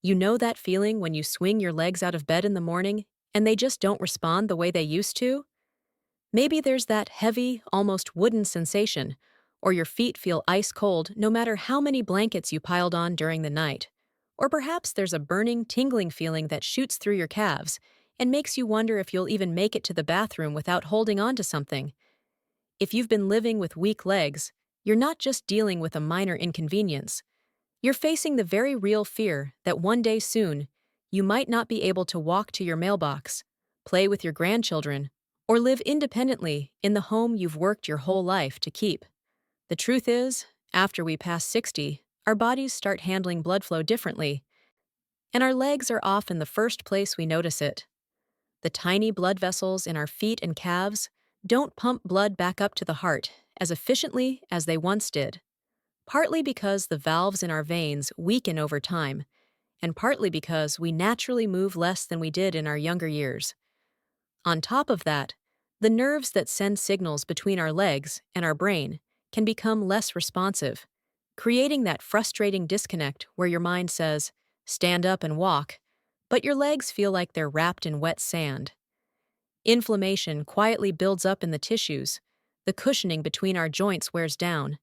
You know that feeling when you swing your legs out of bed in the morning and they just don't respond the way they used to? Maybe there's that heavy, almost wooden sensation, or your feet feel ice cold no matter how many blankets you piled on during the night. Or perhaps there's a burning, tingling feeling that shoots through your calves and makes you wonder if you'll even make it to the bathroom without holding on to something. If you've been living with weak legs, you're not just dealing with a minor inconvenience. You're facing the very real fear that one day soon, you might not be able to walk to your mailbox, play with your grandchildren, or live independently in the home you've worked your whole life to keep. The truth is, after we pass 60, our bodies start handling blood flow differently, and our legs are often the first place we notice it. The tiny blood vessels in our feet and calves don't pump blood back up to the heart as efficiently as they once did, partly because the valves in our veins weaken over time, and partly because we naturally move less than we did in our younger years. On top of that, the nerves that send signals between our legs and our brain can become less responsive, creating that frustrating disconnect where your mind says, stand up and walk, but your legs feel like they're wrapped in wet sand. Inflammation quietly builds up in the tissues, the cushioning between our joints wears down,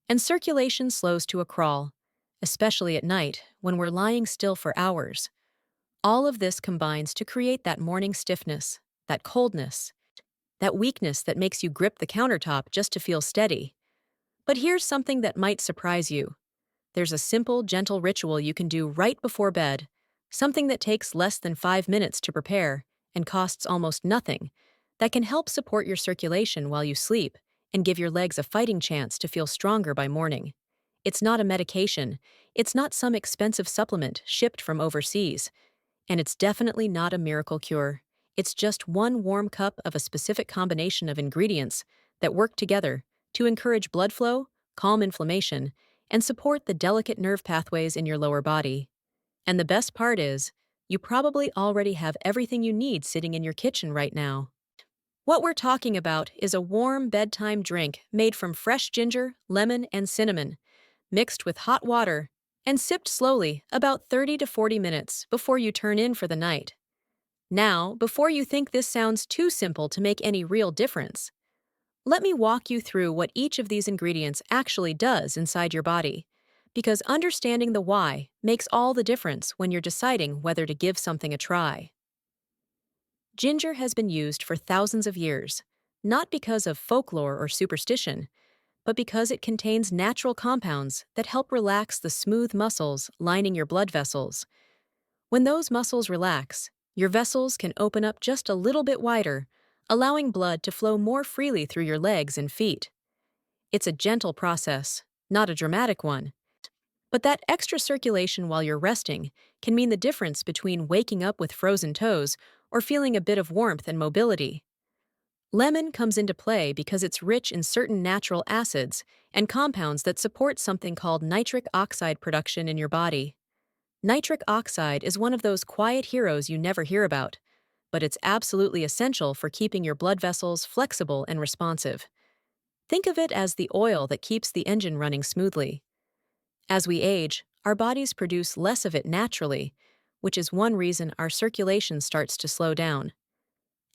and circulation slows to a crawl, especially at night when we're lying still for hours. All of this combines to create that morning stiffness, that coldness, that weakness that makes you grip the countertop just to feel steady. But here's something that might surprise you. There's a simple, gentle ritual you can do right before bed, something that takes less than 5 minutes to prepare and costs almost nothing, that can help support your circulation while you sleep and give your legs a fighting chance to feel stronger by morning. It's not a medication, it's not some expensive supplement shipped from overseas, and it's definitely not a miracle cure. It's just one warm cup of a specific combination of ingredients that work together to encourage blood flow, calm inflammation, and support the delicate nerve pathways in your lower body. And the best part is, you probably already have everything you need sitting in your kitchen right now. What we're talking about is a warm bedtime drink made from fresh ginger, lemon, and cinnamon, mixed with hot water, and sipped slowly about 30 to 40 minutes before you turn in for the night. Now, before you think this sounds too simple to make any real difference, let me walk you through what each of these ingredients actually does inside your body, because understanding the why makes all the difference when you're deciding whether to give something a try. Ginger has been used for thousands of years, not because of folklore or superstition, but because it contains natural compounds that help relax the smooth muscles lining your blood vessels. When those muscles relax, your vessels can open up just a little bit wider, allowing blood to flow more freely through your legs and feet. It's a gentle process, not a dramatic one. But that extra circulation while you're resting can mean the difference between waking up with frozen toes or feeling a bit of warmth and mobility. Lemon comes into play because it's rich in certain natural acids and compounds that support something called nitric oxide production in your body. Nitric oxide is one of those quiet heroes you never hear about, but it's absolutely essential for keeping your blood vessels flexible and responsive. Think of it as the oil that keeps the engine running smoothly. As we age, our bodies produce less of it naturally, which is one reason our circulation starts to slow down.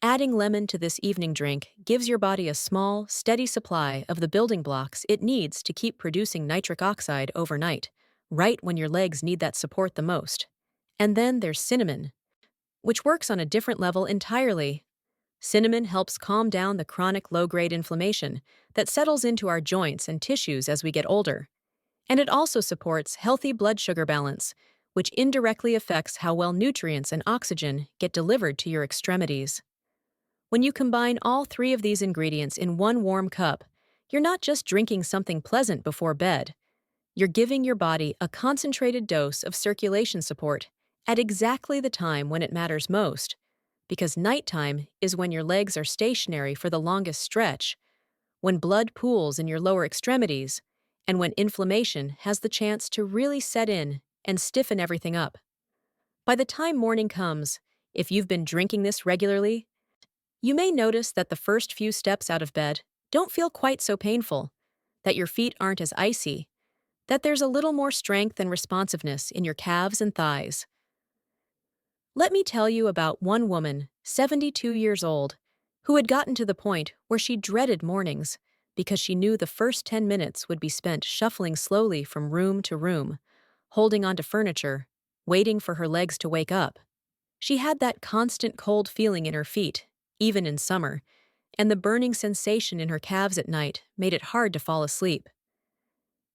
Adding lemon to this evening drink gives your body a small, steady supply of the building blocks it needs to keep producing nitric oxide overnight, right when your legs need that support the most. And then there's cinnamon, which works on a different level entirely. Cinnamon helps calm down the chronic low-grade inflammation that settles into our joints and tissues as we get older. And it also supports healthy blood sugar balance, which indirectly affects how well nutrients and oxygen get delivered to your extremities. When you combine all three of these ingredients in one warm cup, you're not just drinking something pleasant before bed. You're giving your body a concentrated dose of circulation support at exactly the time when it matters most, because nighttime is when your legs are stationary for the longest stretch, when blood pools in your lower extremities, and when inflammation has the chance to really set in and stiffen everything up. By the time morning comes, if you've been drinking this regularly, you may notice that the first few steps out of bed don't feel quite so painful, that your feet aren't as icy, that there's a little more strength and responsiveness in your calves and thighs. Let me tell you about one woman, 72 years old, who had gotten to the point where she dreaded mornings because she knew the first 10 minutes would be spent shuffling slowly from room to room, holding onto furniture, waiting for her legs to wake up. She had that constant cold feeling in her feet, even in summer, and the burning sensation in her calves at night made it hard to fall asleep.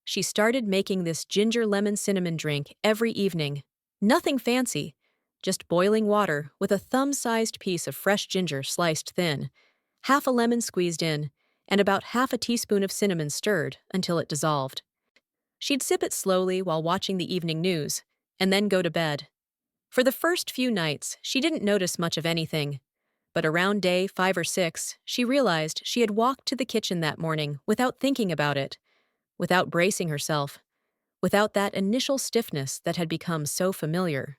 She started making this ginger lemon cinnamon drink every evening. Nothing fancy, just boiling water with a thumb-sized piece of fresh ginger sliced thin, half a lemon squeezed in, and about half a teaspoon of cinnamon stirred until it dissolved. She'd sip it slowly while watching the evening news, and then go to bed. For the first few nights, she didn't notice much of anything. But around day 5 or 6, she realized she had walked to the kitchen that morning without thinking about it, without bracing herself, without that initial stiffness that had become so familiar.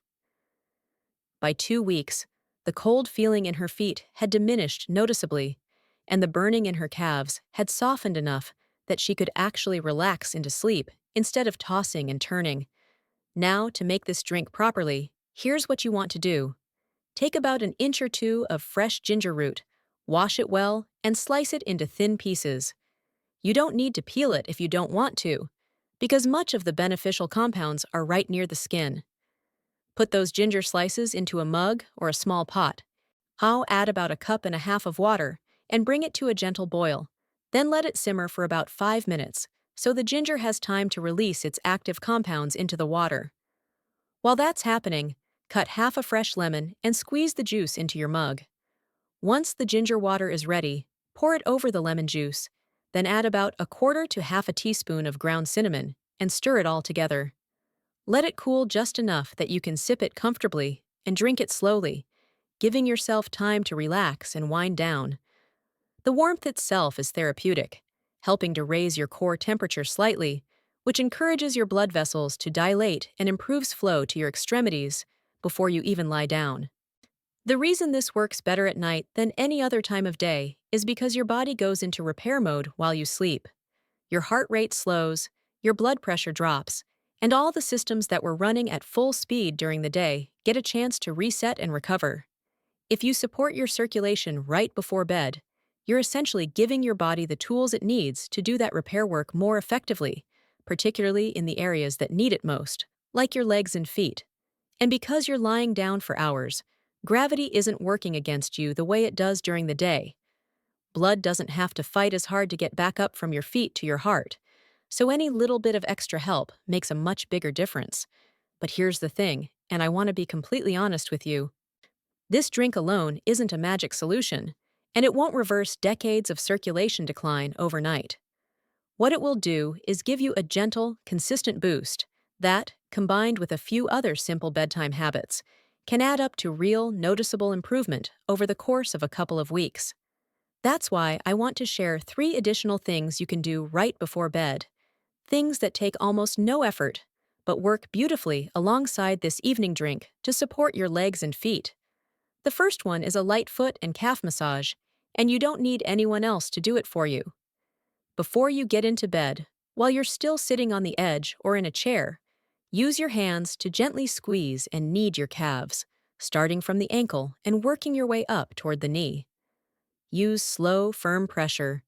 By 2 weeks, the cold feeling in her feet had diminished noticeably, and the burning in her calves had softened enough that she could actually relax into sleep instead of tossing and turning. Now, to make this drink properly, here's what you want to do. Take about an inch or two of fresh ginger root, wash it well, and slice it into thin pieces. You don't need to peel it if you don't want to, because much of the beneficial compounds are right near the skin. Put those ginger slices into a mug or a small pot. I'll add about a cup and a half of water and bring it to a gentle boil. Then let it simmer for about 5 minutes so the ginger has time to release its active compounds into the water. While that's happening, cut half a fresh lemon and squeeze the juice into your mug. Once the ginger water is ready, pour it over the lemon juice, then add about a quarter to half a teaspoon of ground cinnamon and stir it all together. Let it cool just enough that you can sip it comfortably and drink it slowly, giving yourself time to relax and wind down. The warmth itself is therapeutic, helping to raise your core temperature slightly, which encourages your blood vessels to dilate and improves flow to your extremities before you even lie down. The reason this works better at night than any other time of day is because your body goes into repair mode while you sleep. Your heart rate slows, your blood pressure drops, and all the systems that were running at full speed during the day get a chance to reset and recover. If you support your circulation right before bed, you're essentially giving your body the tools it needs to do that repair work more effectively, particularly in the areas that need it most, like your legs and feet. And because you're lying down for hours, gravity isn't working against you the way it does during the day. Blood doesn't have to fight as hard to get back up from your feet to your heart, so any little bit of extra help makes a much bigger difference. But here's the thing, and I want to be completely honest with you. This drink alone isn't a magic solution, and it won't reverse decades of circulation decline overnight. What it will do is give you a gentle, consistent boost that, combined with a few other simple bedtime habits, can add up to real, noticeable improvement over the course of a couple of weeks. That's why I want to share 3 additional things you can do right before bed. Things that take almost no effort, but work beautifully alongside this evening drink to support your legs and feet. The first one is a light foot and calf massage, and you don't need anyone else to do it for you. Before you get into bed, while you're still sitting on the edge or in a chair, use your hands to gently squeeze and knead your calves, starting from the ankle and working your way up toward the knee. Use slow, firm pressure,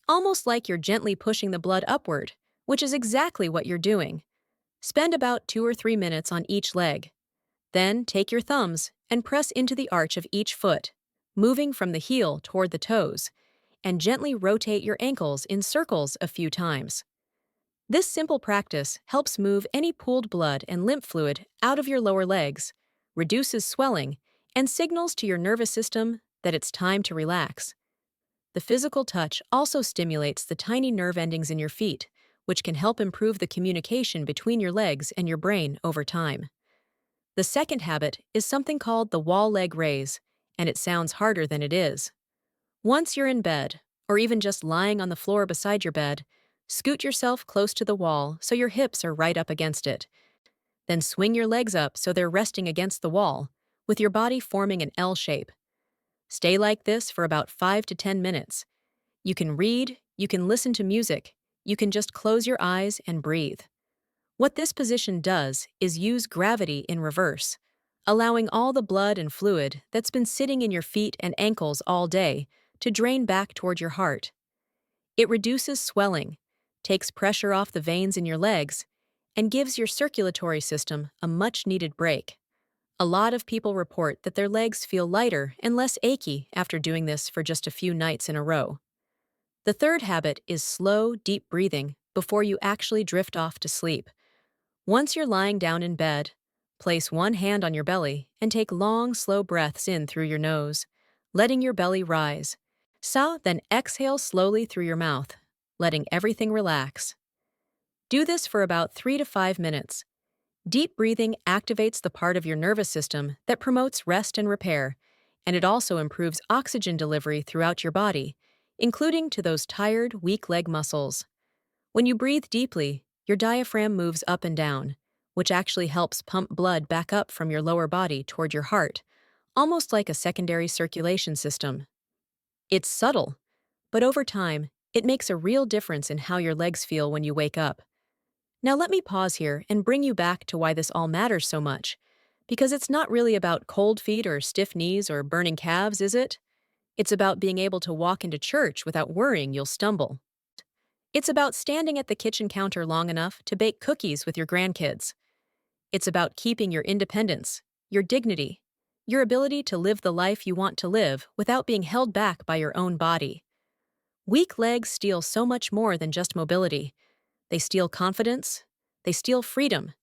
almost like you're gently pushing the blood upward, which is exactly what you're doing. Spend about 2 or 3 minutes on each leg. Then take your thumbs and press into the arch of each foot, moving from the heel toward the toes, and gently rotate your ankles in circles a few times. This simple practice helps move any pooled blood and lymph fluid out of your lower legs, reduces swelling, and signals to your nervous system that it's time to relax. The physical touch also stimulates the tiny nerve endings in your feet, which can help improve the communication between your legs and your brain over time. The second habit is something called the wall leg raise, and it sounds harder than it is. Once you're in bed, or even just lying on the floor beside your bed, scoot yourself close to the wall so your hips are right up against it. Then swing your legs up so they're resting against the wall, with your body forming an L shape. Stay like this for about 5 to 10 minutes. You can read, you can listen to music, you can just close your eyes and breathe. What this position does is use gravity in reverse, allowing all the blood and fluid that's been sitting in your feet and ankles all day to drain back toward your heart. It reduces swelling, takes pressure off the veins in your legs, and gives your circulatory system a much-needed break. A lot of people report that their legs feel lighter and less achy after doing this for just a few nights in a row. The third habit is slow, deep breathing before you actually drift off to sleep. Once you're lying down in bed, place one hand on your belly and take long, slow breaths in through your nose, letting your belly rise. Then exhale slowly through your mouth, letting everything relax. Do this for about 3 to 5 minutes. Deep breathing activates the part of your nervous system that promotes rest and repair, and it also improves oxygen delivery throughout your body, including to those tired, weak leg muscles. When you breathe deeply, your diaphragm moves up and down, which actually helps pump blood back up from your lower body toward your heart, almost like a secondary circulation system. It's subtle, but over time, it makes a real difference in how your legs feel when you wake up. Now let me pause here and bring you back to why this all matters so much. Because it's not really about cold feet or stiff knees or burning calves, is it? It's about being able to walk into church without worrying you'll stumble. It's about standing at the kitchen counter long enough to bake cookies with your grandkids. It's about keeping your independence, your dignity, your ability to live the life you want to live without being held back by your own body. Weak legs steal so much more than just mobility. They steal confidence. They steal freedom.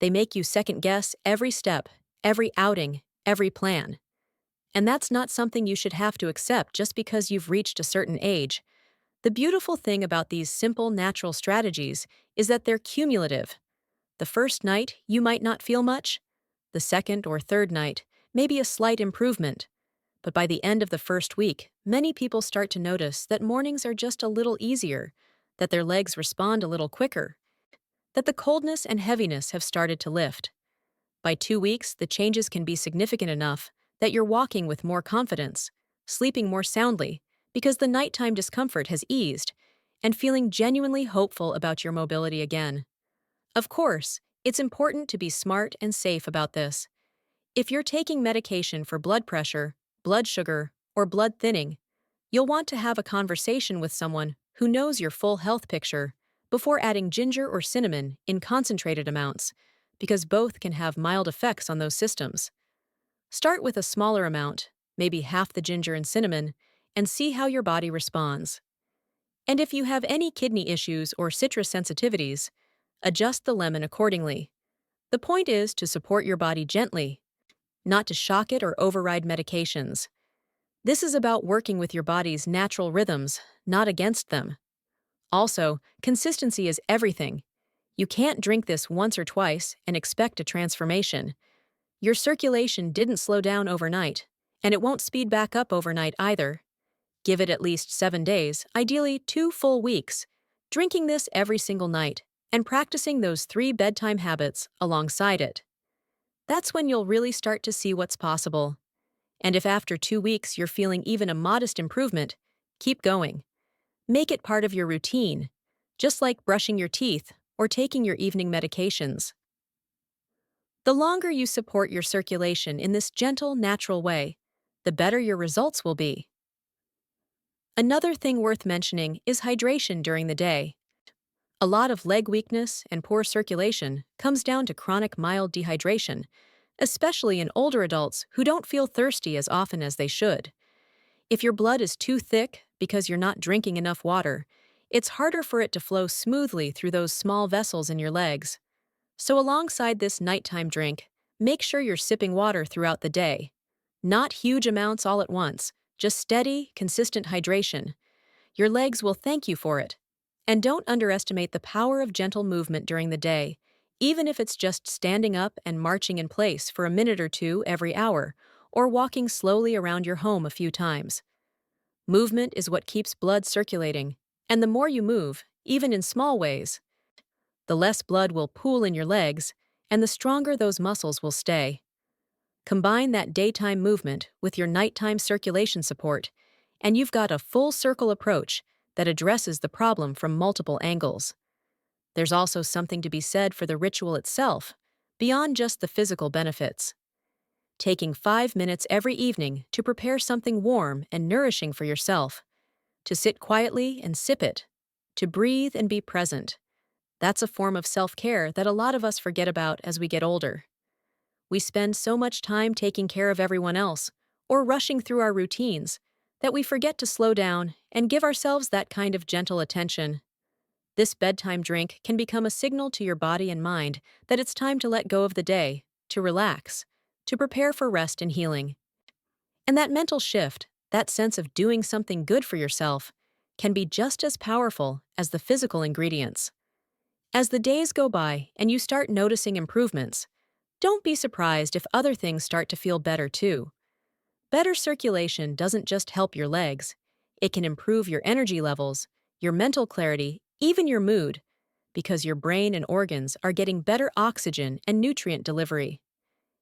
They make you second-guess every step, every outing, every plan. And that's not something you should have to accept just because you've reached a certain age. The beautiful thing about these simple, natural strategies is that they're cumulative. The first night, you might not feel much. The second or third night, maybe a slight improvement. But by the end of the first week, many people start to notice that mornings are just a little easier, that their legs respond a little quicker, that the coldness and heaviness have started to lift. By 2 weeks, the changes can be significant enough that you're walking with more confidence, sleeping more soundly, because the nighttime discomfort has eased, and feeling genuinely hopeful about your mobility again. Of course, it's important to be smart and safe about this. If you're taking medication for blood pressure, blood sugar, or blood thinning, you'll want to have a conversation with someone who knows your full health picture before adding ginger or cinnamon in concentrated amounts, because both can have mild effects on those systems. Start with a smaller amount, maybe half the ginger and cinnamon, and see how your body responds. And if you have any kidney issues or citrus sensitivities, adjust the lemon accordingly. The point is to support your body gently, not to shock it or override medications. This is about working with your body's natural rhythms, not against them. Also, consistency is everything. You can't drink this once or twice and expect a transformation. Your circulation didn't slow down overnight, and it won't speed back up overnight either. Give it at least 7 days, ideally 2 full weeks, drinking this every single night, and practicing those 3 bedtime habits alongside it. That's when you'll really start to see what's possible. And if after 2 weeks you're feeling even a modest improvement, keep going. Make it part of your routine, just like brushing your teeth or taking your evening medications. The longer you support your circulation in this gentle, natural way, the better your results will be. Another thing worth mentioning is hydration during the day. A lot of leg weakness and poor circulation comes down to chronic mild dehydration, especially in older adults who don't feel thirsty as often as they should. If your blood is too thick because you're not drinking enough water, it's harder for it to flow smoothly through those small vessels in your legs. So alongside this nighttime drink, make sure you're sipping water throughout the day. Not huge amounts all at once, just steady, consistent hydration. Your legs will thank you for it. And don't underestimate the power of gentle movement during the day, even if it's just standing up and marching in place for a minute or two every hour, or walking slowly around your home a few times. Movement is what keeps blood circulating, and the more you move, even in small ways, the less blood will pool in your legs, and the stronger those muscles will stay. Combine that daytime movement with your nighttime circulation support, and you've got a full circle approach that addresses the problem from multiple angles. There's also something to be said for the ritual itself, beyond just the physical benefits. Taking 5 minutes every evening to prepare something warm and nourishing for yourself, to sit quietly and sip it, to breathe and be present. That's a form of self-care that a lot of us forget about as we get older. We spend so much time taking care of everyone else or rushing through our routines that we forget to slow down and give ourselves that kind of gentle attention. This bedtime drink can become a signal to your body and mind that it's time to let go of the day, to relax, to prepare for rest and healing. And that mental shift, that sense of doing something good for yourself, can be just as powerful as the physical ingredients. As the days go by and you start noticing improvements, don't be surprised if other things start to feel better too. Better circulation doesn't just help your legs, it can improve your energy levels, your mental clarity, even your mood, because your brain and organs are getting better oxygen and nutrient delivery.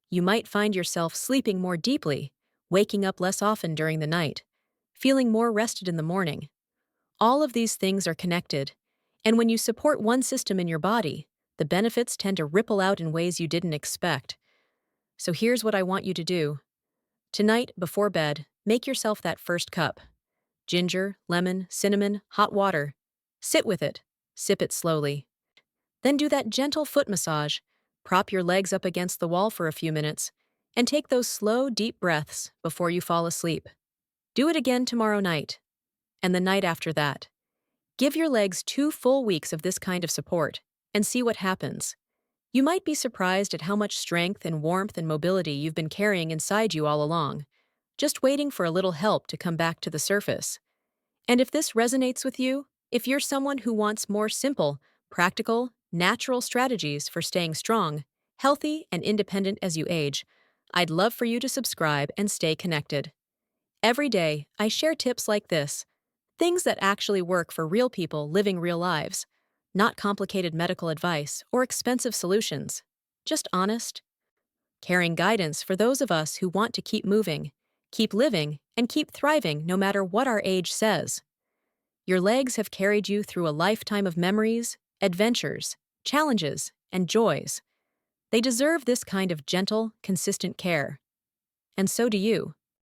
You might find yourself sleeping more deeply, waking up less often during the night, feeling more rested in the morning. All of these things are connected, and when you support one system in your body, the benefits tend to ripple out in ways you didn't expect. So here's what I want you to do. Tonight, before bed, make yourself that first cup. Ginger, lemon, cinnamon, hot water. Sit with it. Sip it slowly. Then do that gentle foot massage. Prop your legs up against the wall for a few minutes, and take those slow, deep breaths before you fall asleep. Do it again tomorrow night, and the night after that. Give your legs 2 full weeks of this kind of support, and see what happens. You might be surprised at how much strength and warmth and mobility you've been carrying inside you all along, just waiting for a little help to come back to the surface. And if this resonates with you, if you're someone who wants more simple, practical, natural strategies for staying strong, healthy, and independent as you age, I'd love for you to subscribe and stay connected. Every day, I share tips like this, things that actually work for real people living real lives, not complicated medical advice or expensive solutions, just honest, caring guidance for those of us who want to keep moving, keep living, and keep thriving no matter what our age says. Your legs have carried you through a lifetime of memories, adventures, challenges, and joys. They deserve this kind of gentle, consistent care. And so do you.